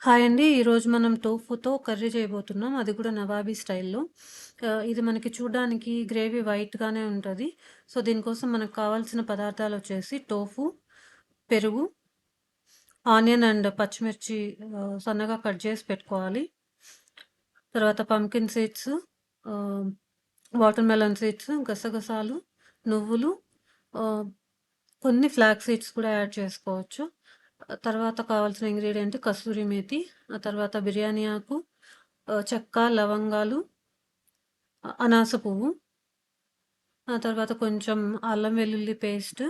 Hi అండి. ఈరోజు మనం టోఫుతో కర్రీ చేయబోతున్నాం. అది కూడా నవాబీ స్టైల్‌లో. ఇది మనకి చూడ్డానికి గ్రేవీ వైట్‌గానే ఉంటది. సో, దీనికోసం మనకు కావాల్సిన పదార్థాలొచ్చేసి టోఫు, పెరుగు, ఆనియన్ అండ్ పచ్చిమిర్చి సన్నగా కట్ చేసి పెట్టుకోవాలి. తర్వాత పంకిన్ సీడ్స్, ఆహ్, వాటర్ మెలన్ సీడ్స్, గసగసాలు, నువ్వులు, ఆహ్, కొన్ని ఫ్లాక్స్ సీడ్స్ కూడా యాడ్ చేసుకోవచ్చు. తర్వాత కావాల్సిన ఇంగ్రీడియంట్ కసూరి మేతి, ఆ తర్వాత బిర్యానీ ఆకు, చెక్క, లవంగాలు, అనాస పువ్వు, ఆ తర్వాత కొంచెం అల్లం వెల్లుల్లి పేస్ట్,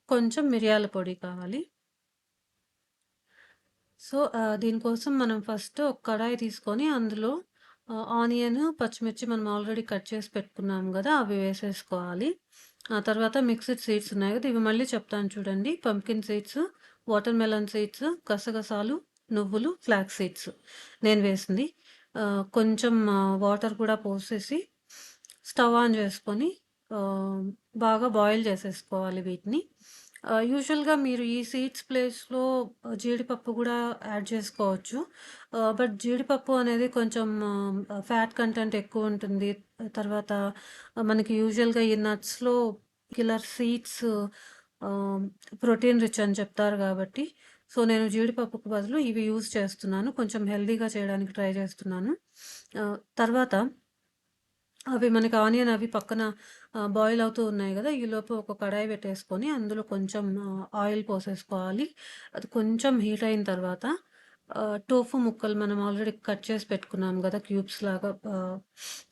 కొంచెం మిరియాల పొడి కావాలి. సో, దీనికోసం మనం ఫస్ట్ ఒక కడాయి తీసుకొని అందులో ఆనియన్, పచ్చిమిర్చి మనం ఆల్రెడీ కట్ చేసి పెట్టుకున్నాం గదా! అవి వేసేసుకోవాలి. ఆ తర్వాత మిక్స్డ్ సీడ్స్ ఉన్నాయి గదా! ఇవి మళ్ళీ చెప్తాను చూడండి. Pumpkin seeds, water melon seeds, గసగసాలు, నువ్వులు, ఫ్లాక్స్ సీడ్స్ నేను వేసింది. కొంచెం వాటర్ కూడా పోసేసి స్టవ్ ఆన్ చేసుకొని ఆహ్, బాగా బాయిల్ చేసేసుకోవాలి వీటిని. యూజువల్‌గా మీరు ఈ సీడ్స్ ప్లేస్‌లో జీడిపప్పు గూడా యాడ్ చేసుకోవచ్చు. బట్ జీడిపప్పు అనేది కొంచెం ఫ్యాట్ కంటెంట్ ఎక్కువుంటుంది. తర్వాత మనకి యూజువల్‌గా ఈ నట్స్‌లో కిల్లర్ సీడ్స్ ఆహ్, ప్రోటీన్ రిచ్ అని చెప్తారు గాబట్టి, సో, నేను జీడిపప్పుకు బదులు ఇవి యూజ్ చేస్తున్నాను. కొంచెం హెల్తీగా చేయడానికి ట్రై చేస్తున్నాను. తర్వాత అవి మనకి ఆనియన్ అవి పక్కన బాయిల్ అవుతూ ఉన్నాయి గదా! ఈలోపు ఒక కడాయి పెట్టేసుకొని అందులో కొంచెం ఆయిల్ పోసేసుకోవాలి. అది కొంచెం హీట్ అయిన తర్వాత టోఫు ముక్కలు మనం ఆల్రెడీ కట్ చేసి పెట్టుకున్నాం గదా! క్యూబ్స్ లాగా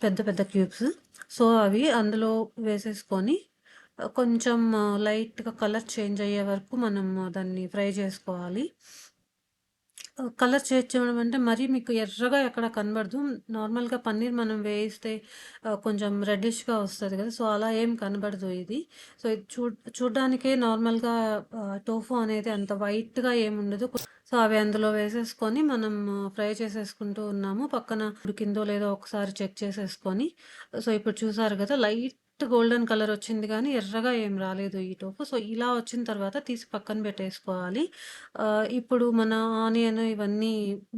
పెద్ద పెద్ద క్యూబ్స్. సో, అవి అందులో వేసేసుకొని కొంచెం లైట్‌గా కలర్ చేంజ్ అయ్యే వరకు మనం దాన్ని ఫ్రై చేసుకోవాలి. కలర్ చేంజ్ చేయడం అంటే మరీ మీకు ఎర్రగా ఎక్కడ కనబడదు. నార్మల్‌గా పన్నీర్ మనం వేయిస్తే కొంచెం రెడ్డిష్‌గా వస్తది కదా! సో, అలా ఏం కనబడదు ఇది. సో, ఇది చూడ్డానికే నార్మల్‌గా టోఫు అనేది అంత వైట్‌గా ఏముండదు. సో, అవి అందులో వేసేసుకొని మనం ఫ్రై చేసేసుకుంటూ ఉన్నాము. పక్కన ఉడికిందో లేదో ఒకసారి చెక్ చేసేసుకొని, సో, ఇప్పుడు చూసారు కదా! లైట్ గోల్డెన్ కలర్ వచ్చింది గానీ, ఎర్రగా ఏం రాలేదు ఈ టోఫు. సో, ఇలా వచ్చిన తర్వాత తీసి పక్కన పెట్టేసుకోవాలి. ఇప్పుడు మన ఆనియన్ ఇవన్నీ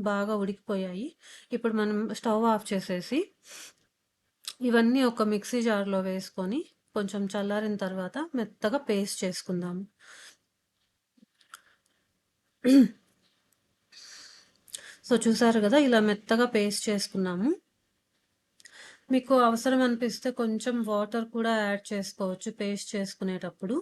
బాగా ఉడికిపోయాయి. ఇప్పుడు మనం స్టవ్ ఆఫ్ చేసేసి, ఇవన్నీ ఒక మిక్సీ జార్‌లో వేసుకొని, కొంచెం చల్లారిన తర్వాత మెత్తగా పేస్ట్ చేసుకుందాము. సో, చూసారు గదా! ఇలా మెత్తగా పేస్ట్ చేసుకున్నాము. మీకు అవసరం అనిపిస్తే కొంచెం వాటర్ కూడా యాడ్ చేసుకోవచ్చు పేస్ట్ చేసుకునేటప్పుడు.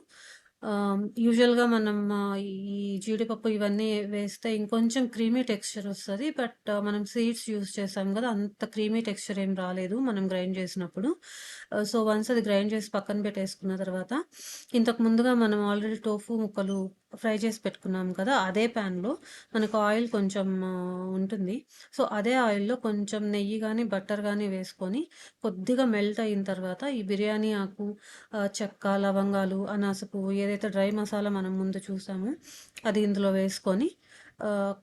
యూజువల్‌గా మనం ఈ జీడిపప్పు ఇవన్నీ వేస్తే ఇంకొంచెం క్రీమీ టెక్స్చర్ ఒస్తది. బట్ మనం సీడ్స్ యూజ్ చేసాం గదా! అంత క్రీమీ టెక్స్చర్ ఏం రాలేదు మనం గ్రైండ్ చేసినప్పుడు. సో, వన్స్ అది గ్రైండ్ చేసి పక్కన పెట్టేసుకున్న తర్వాత, ఇంతకు ముందుగా మనం ఆల్రెడీ టోఫు ముక్కలు ఫ్రై చేసి పెట్టుకున్నాం కదా! అదే ప్యాన్‌లో మనకు ఆయిల్ కొంచెం ఉంటుంది. సో, అదే ఆయిల్‌లో కొంచెం నెయ్యి గాని, బటర్ గాని వేసుకొని కొద్దిగా మెల్ట్ అయిన తర్వాత ఈ బిర్యానీ ఆకు, చెక్క, లవంగాలు, అనాస పువ్వు ఏదైతే డ్రై మసాలా మనం ముందు చూసామో అది ఇందులో వేసుకొని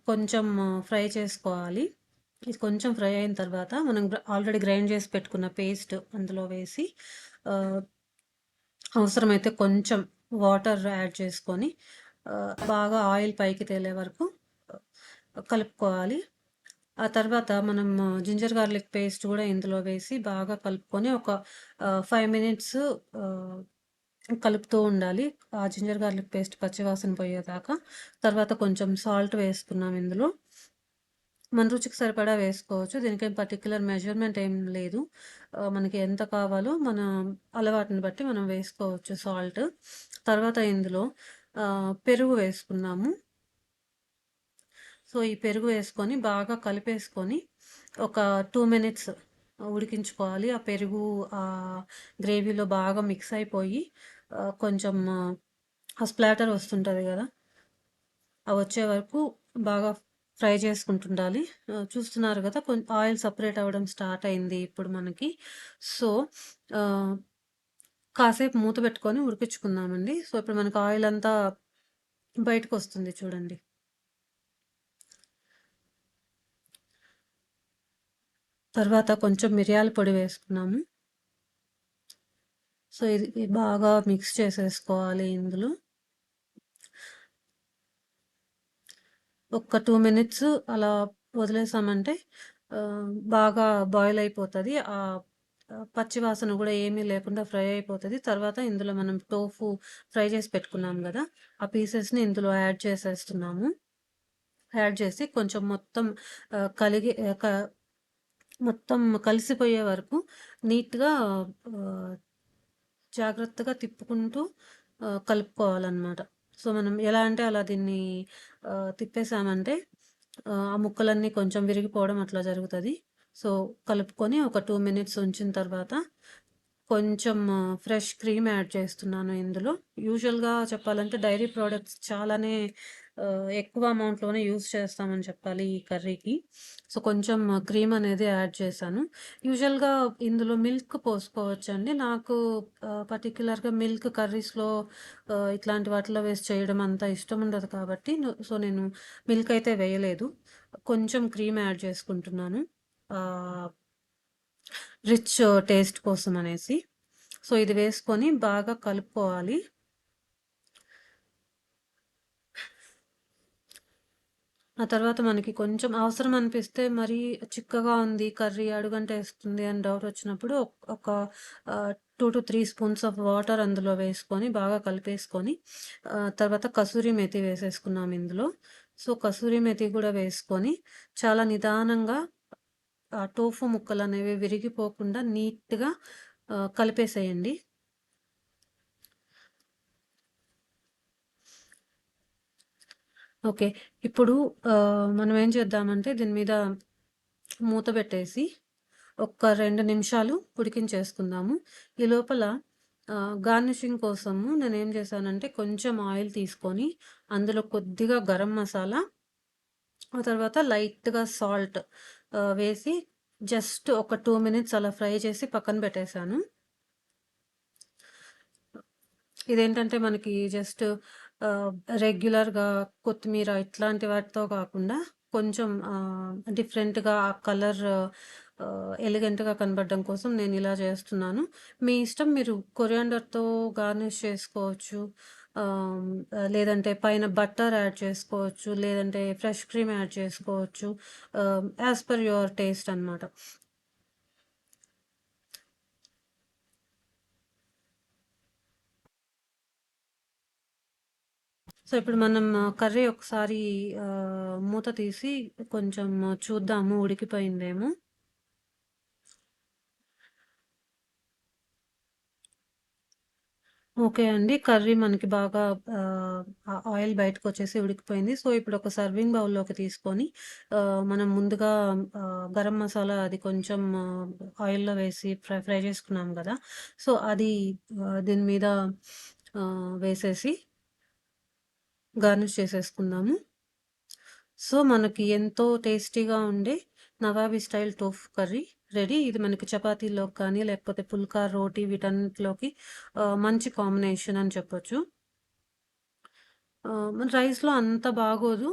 కొంచెం ఫ్రై చేసుకోవాలి. ఇది కొంచెం ఫ్రై అయిన తర్వాత మనం ఆల్రెడీ గ్రైండ్ చేసి పెట్టుకున్న పేస్ట్ అందులో వేసి ఆహ్, అవసరమైతే కొంచెం వాటర్ యాడ్ చేసుకొని బాగా ఆయిల్ పైకి తేలే వరకు కలుపుకోవాలి. ఆ తర్వాత మనం జింజర్ గార్లిక్ పేస్ట్ గూడా ఇందులో వేసి బాగా కలుపుకొని ఒక 5 మినిట్స్ ఆహ్, కలుపుతూ ఉండాలి. ఆ జింజర్ గార్లిక్ పేస్ట్ పచ్చివాసన పోయేదాకా. తర్వాత కొంచెం సాల్ట్ వేసుకున్నాం ఇందులో. మన రుచికి సరిపడా వేసుకోవచ్చు. దీనికేం పర్టిక్యులర్ మెజర్‌మెంట్ ఏం లేదు. మనకి ఎంత కావాలో మన అలవాటుని బట్టి మనం వేసుకోవచ్చు సాల్ట్. తర్వాత ఇందులో పెరుగు వేసుకున్నాము. సో, ఈ పెరుగు వేసుకొని బాగా కలిపేసుకొని ఒక 2 మినిట్స్ ఉడికించుకోవాలి. ఆ పెరుగు గ్రేవీలో బాగా మిక్స్ అయిపోయి కొంచెం ఆ స్ప్లాటర్ వస్తుంటది గదా! వచ్చే వరకు బాగా ఫ్రై చేసుకుంటుండాలి. చూస్తున్నారు గదా! ఆయిల్ సెపరేట్ అవ్వడం స్టార్ట్ అయింది ఇప్పుడు మనకి. సో, ఆహ్, కాసేపు మూత పెట్టుకొని ఉడికించుకుందామండి. సో, ఇప్పుడు మనకు ఆయిల్ అంతా బయటకొస్తుంది చూడండి. తర్వాత కొంచెం మిరియాల పొడి వేసుకున్నాము. సో, ఇది బాగా మిక్స్ చేసేసుకోవాలి ఇందులో. ఒక్క 2 మినిట్స్ అలా వదిలేసామంటే బాగా బాయిల్ అయిపోతది. పచ్చి వాసన గూడా ఏమీ లేకుండా ఫ్రై అయిపోతది. తర్వాత ఇందులో మనం టోఫు ఫ్రై చేసి పెట్టుకున్నాం గదా! ఆ పీసెస్‌ని ఇందులో యాడ్ చేసేస్తున్నాము. యాడ్ చేసి కొంచెం మొత్తం కలిగి మొత్తం కలిసిపోయే వరకు నీట్‌గా ఆహ్, జాగ్రత్తగా తిప్పుకుంటూ కలుపుకోవాలనమాట. సో, మనం ఎలా అంటే అలా దీన్ని తిప్పేసామంటే ఆ ముక్కలన్నీ కొంచెం విరిగిపోవడం అట్లా జరుగుతది. సో, కలుపుకొని ఒక 2 మినిట్స్ ఉంచిన తర్వాత కొంచెం ఫ్రెష్ క్రీమ్ యాడ్ చేస్తున్నాను ఇందులో. యూజువల్‌గా చెప్పాలంటే డైరీ ప్రొడక్ట్స్ చాలానే ఎక్కువ అమౌంట్‌లోనే యూజ్ చేస్తామని చెప్పాలి ఈ కర్రీకి. సో, కొంచెం క్రీమ్ అనేది యాడ్ చేశాను. యూజువల్‌గా ఇందులో మిల్క్ పోసుకోవచ్చండి. నాకు పర్టిక్యులర్‌గా మిల్క్ కర్రీస్‌లో ఇట్లాంటి వాటిలో వేసి చేయడం అంత ఇష్టం ఉండదు కాబట్టి సో, నేను మిల్క్ అయితే వేయలేదు. కొంచెం క్రీమ్ యాడ్ చేసుకుంటున్నాను. ఆహ్, రిచ్ టేస్ట్ కోసం అనేసి. సో, ఇది వేసుకొని బాగా కలుపుకోవాలి. ఆ తర్వాత మనకి కొంచెం అవసరం అనిపిస్తే మరీ చిక్కగా ఉంది కర్రీ అడుగంటేస్తుంది అని డౌట్ వచ్చినప్పుడు ఒక 2-3 స్పూన్స్ ఆఫ్ వాటర్ అందులో వేసుకొని బాగా కలిపేసుకొని తర్వాత కసూరి మేతి వేసేసుకున్నాం ఇందులో. సో, కసూరి మేతి గూడా వేసుకొని చాలా నిదానంగా టోఫు ముక్కలనేవి విరిగిపోకుండా నీట్‌గా కలిపేసేయండి. ఓకే. ఇప్పుడు మనం ఏం చేద్దామంటే దీని మీద మూత పెట్టేసి ఒక్క 2 నిమిషాలు ఉడికించేసుకుందాము. ఈ లోపల గార్నిషింగ్ కోసము నేనేం చేశానంటే కొంచెం ఆయిల్ తీసుకొని అందులో కొద్దిగా గరం మసాలా, ఆ తర్వాత లైట్‌గా సాల్ట్ వేసి జస్ట్ ఒక 2 మినిట్స్ అలా ఫ్రై చేసి పక్కన పెట్టేశాను. ఇదేంటంటే మనకి జస్ట్ ఆహ్, రెగ్యులర్‌గా కొత్తిమీర ఇట్లాంటి వాటితో కాకుండా కొంచెం డిఫరెంట్‌గా ఆ కలర్ ఎలిగెంట్‌గా కనపడడం కోసం నేనిలా చేస్తున్నాను. మీ ఇష్టం మీరు కొరియాండర్‌తో గార్నిష్ చేసుకోవచ్చు. ఆహ్, లేదంటే పైన బటర్ యాడ్ చేసుకోవచ్చు. లేదంటే ఫ్రెష్ క్రీమ్ యాడ్ చేసుకోవచ్చు. యాస్ పర్ యువర్ టేస్ట్ అనమాట. సో, ఇప్పుడు మనం కర్రీ ఒకసారి మూత తీసి కొంచెం చూద్దాము ఉడికిపోయిందేమో. ఓకే అండి. కర్రీ మనకి బాగా ఆయిల్ బయటకొచ్చేసి ఉడికిపోయింది. సో, ఇప్పుడు ఒక సర్వింగ్ బౌల్‌లోకి తీసుకొని మనం ముందుగా గరం మసాలా అది కొంచెం ఆయిల్‌లో వేసి ఫ్రై చేసుకున్నాం గదా! సో, అది దీని మీద వేసేసి గార్నిష్ చేసేసుకుందాము. సో, మనకి ఎంతో టేస్టీగా ఉండే nawabi style tofu curry ready. ఇది మనకి చపాతీలోకి కానీ, లేకపోతే పుల్కా, రోటీ వీటన్నిటిలోకి మంచి కాంబినేషన్ అని చెప్పొచ్చు. మన రైస్‌లో అంత బాగోదు.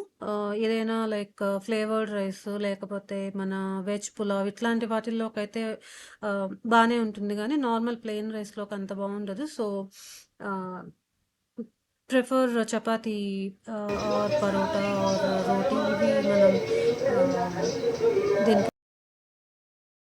ఏదైనా లైక్ ఫ్లేవర్డ్ రైస్ లేకపోతే మన వెజ్ పులావ్ ఇట్లాంటి వాటిల్లోకైతే బానే ఉంటుంది గానీ, నార్మల్ ప్లెయిన్ రైస్‌లోకి అంత బావుండదు. So, ah, prefer chapati or paratha or roti ఇవి మనం ఆహ్, దీనికి